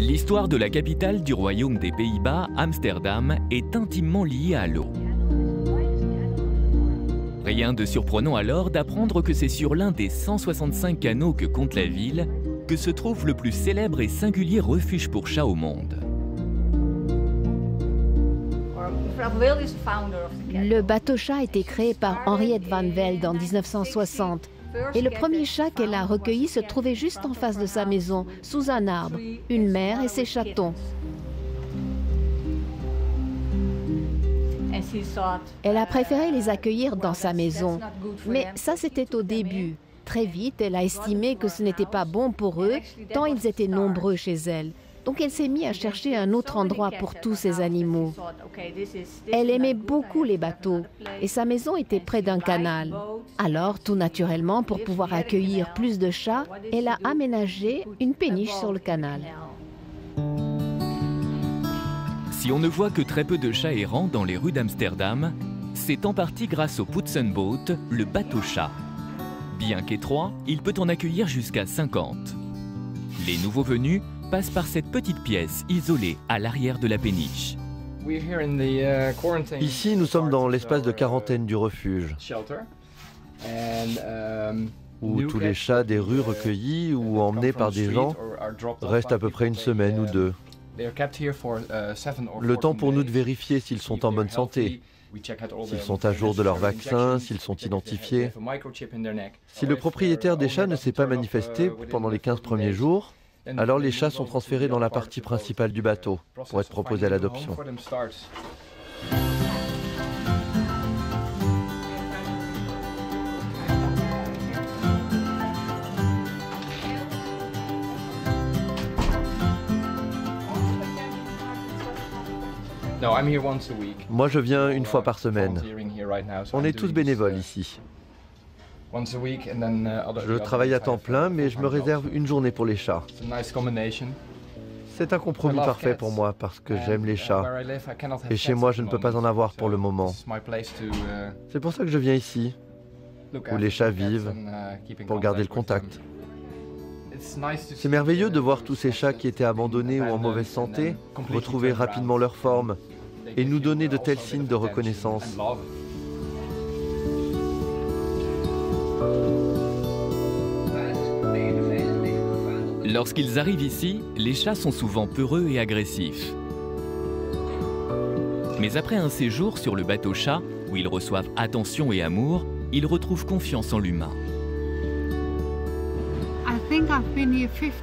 L'histoire de la capitale du royaume des Pays-Bas, Amsterdam, est intimement liée à l'eau. Rien de surprenant alors d'apprendre que c'est sur l'un des 165 canaux que compte la ville que se trouve le plus célèbre et singulier refuge pour chats au monde. Le bateau-chat a été créé par Henriette Van Velde en 1960. Et le premier chat qu'elle a recueilli se trouvait juste en face de sa maison, sous un arbre, une mère et ses chatons. Elle a préféré les accueillir dans sa maison. Mais ça, c'était au début. Très vite, elle a estimé que ce n'était pas bon pour eux, tant ils étaient nombreux chez elle. Donc elle s'est mise à chercher un autre endroit pour tous ces animaux. Elle aimait beaucoup les bateaux et sa maison était près d'un canal. Alors, tout naturellement, pour pouvoir accueillir plus de chats, elle a aménagé une péniche sur le canal. Si on ne voit que très peu de chats errants dans les rues d'Amsterdam, c'est en partie grâce au Poetsenboot, le bateau-chat. Bien qu'étroit, il peut en accueillir jusqu'à 50. Les nouveaux venus passent par cette petite pièce isolée à l'arrière de la péniche. Ici, nous sommes dans l'espace de quarantaine du refuge, où tous les chats des rues recueillis ou emmenés par des gens restent à peu près une semaine ou deux. Le temps pour nous de vérifier s'ils sont en bonne santé, s'ils sont à jour de leur vaccin, s'ils sont identifiés. Si le propriétaire des chats ne s'est pas manifesté pendant les 15 premiers jours, alors les chats sont transférés dans la partie principale du bateau pour être proposés à l'adoption. Moi, je viens une fois par semaine. On est tous bénévoles ici. Je travaille à temps plein, mais je me réserve une journée pour les chats. C'est un compromis parfait pour moi parce que j'aime les chats. Et chez moi, je ne peux pas en avoir pour le moment. C'est pour ça que je viens ici, où les chats vivent, pour garder le contact. C'est merveilleux de voir tous ces chats qui étaient abandonnés ou en mauvaise santé retrouver rapidement leur forme et nous donner de tels signes de reconnaissance. Lorsqu'ils arrivent ici, les chats sont souvent peureux et agressifs. Mais après un séjour sur le bateau-chat, où ils reçoivent attention et amour, ils retrouvent confiance en l'humain.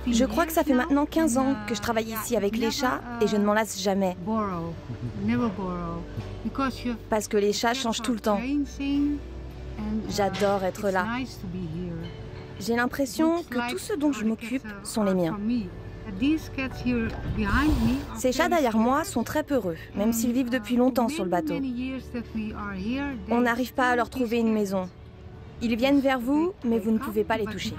Je crois que ça fait maintenant 15 ans que je travaille ici avec les chats et je ne m'en lasse jamais. Parce que les chats changent tout le temps. J'adore être là. J'ai l'impression que tous ceux dont je m'occupe sont les miens. Ces chats derrière moi sont très peureux, même s'ils vivent depuis longtemps sur le bateau. On n'arrive pas à leur trouver une maison. Ils viennent vers vous, mais vous ne pouvez pas les toucher.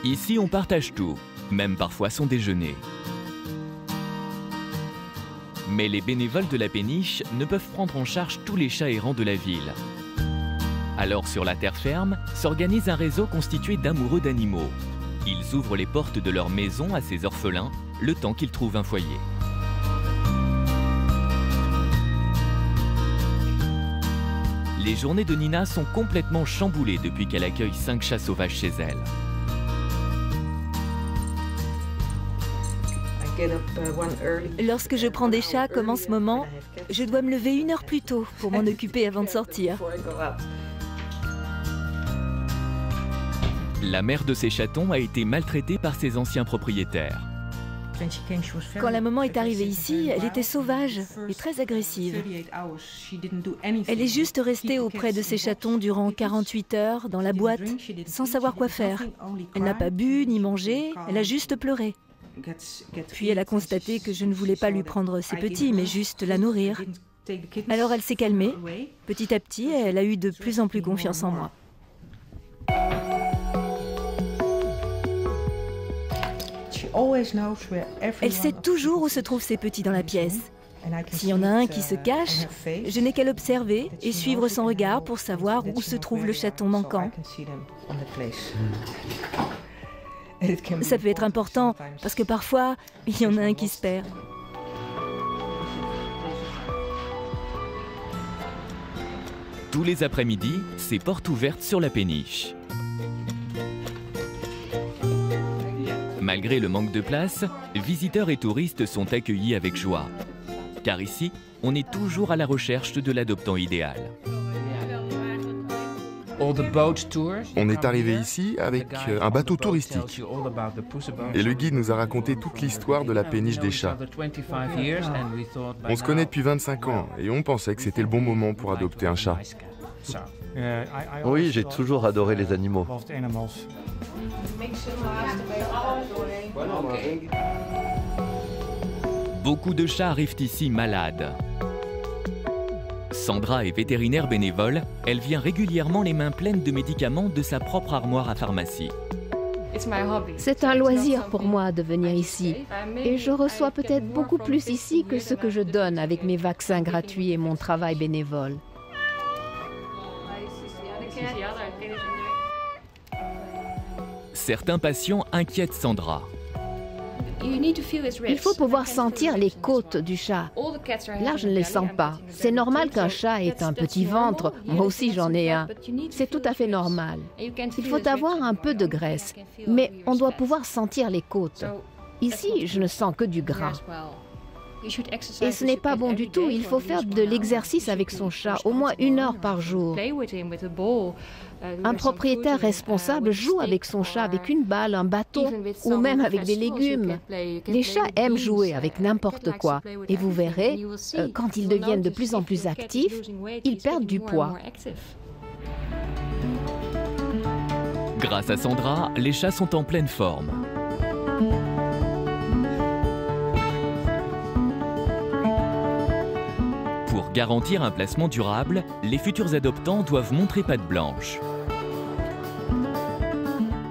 Ici, on partage tout, même parfois son déjeuner. Mais les bénévoles de la péniche ne peuvent prendre en charge tous les chats errants de la ville. Alors, sur la terre ferme, s'organise un réseau constitué d'amoureux d'animaux. Ils ouvrent les portes de leur maison à ces orphelins, le temps qu'ils trouvent un foyer. Les journées de Nina sont complètement chamboulées depuis qu'elle accueille 5 chats sauvages chez elle. Lorsque je prends des chats, comme en ce moment, je dois me lever 1 heure plus tôt pour m'en occuper avant de sortir. La mère de ces chatons a été maltraitée par ses anciens propriétaires. Quand la maman est arrivée ici, elle était sauvage et très agressive. Elle est juste restée auprès de ses chatons durant 48 heures dans la boîte, sans savoir quoi faire. Elle n'a pas bu ni mangé, elle a juste pleuré. Puis elle a constaté que je ne voulais pas lui prendre ses petits, mais juste la nourrir. Alors elle s'est calmée. Petit à petit, elle a eu de plus en plus confiance en moi. Elle sait toujours où se trouvent ses petits dans la pièce. S'il y en a un qui se cache, je n'ai qu'à l'observer et suivre son regard pour savoir où se trouve le chaton manquant. Ça peut être important parce que parfois, il y en a un qui se perd. Tous les après-midi, c'est porte ouverte sur la péniche. Malgré le manque de place, visiteurs et touristes sont accueillis avec joie. Car ici, on est toujours à la recherche de l'adoptant idéal. On est arrivé ici avec un bateau touristique. Et le guide nous a raconté toute l'histoire de la péniche des chats. On se connaît depuis 25 ans et on pensait que c'était le bon moment pour adopter un chat. Oui, j'ai toujours adoré les animaux. Beaucoup de chats arrivent ici malades. Sandra est vétérinaire bénévole. Elle vient régulièrement les mains pleines de médicaments de sa propre armoire à pharmacie. C'est un loisir pour moi de venir ici. Et je reçois peut-être beaucoup plus ici que ce que je donne avec mes vaccins gratuits et mon travail bénévole. Certains patients inquiètent Sandra. Il faut pouvoir sentir les côtes du chat. Là, je ne les sens pas. C'est normal qu'un chat ait un petit ventre. Moi aussi, j'en ai un. C'est tout à fait normal. Il faut avoir un peu de graisse, mais on doit pouvoir sentir les côtes. Ici, je ne sens que du gras. Et ce n'est pas bon du tout. Il faut faire de l'exercice avec son chat, au moins 1 heure par jour. Un propriétaire responsable joue avec son chat avec une balle, un bâton ou même avec des légumes. Les chats aiment jouer avec n'importe quoi. Et vous verrez, quand ils deviennent de plus en plus actifs, ils perdent du poids. Grâce à Sandra, les chats sont en pleine forme. Pour garantir un placement durable, les futurs adoptants doivent montrer patte blanche.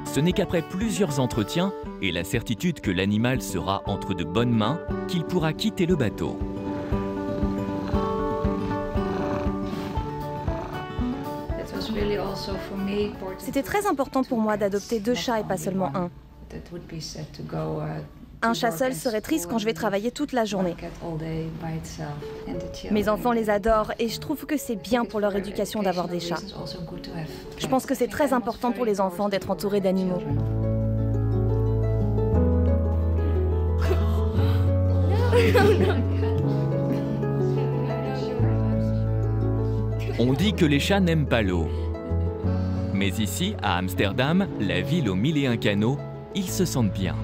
Ce n'est qu'après plusieurs entretiens et la certitude que l'animal sera entre de bonnes mains qu'il pourra quitter le bateau. C'était très important pour moi d'adopter 2 chats et pas seulement un. Un chat seul serait triste quand je vais travailler toute la journée. Mes enfants les adorent et je trouve que c'est bien pour leur éducation d'avoir des chats. Je pense que c'est très important pour les enfants d'être entourés d'animaux. On dit que les chats n'aiment pas l'eau. Mais ici, à Amsterdam, la ville aux 1001 canaux, ils se sentent bien.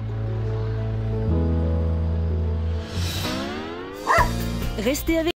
Restez avec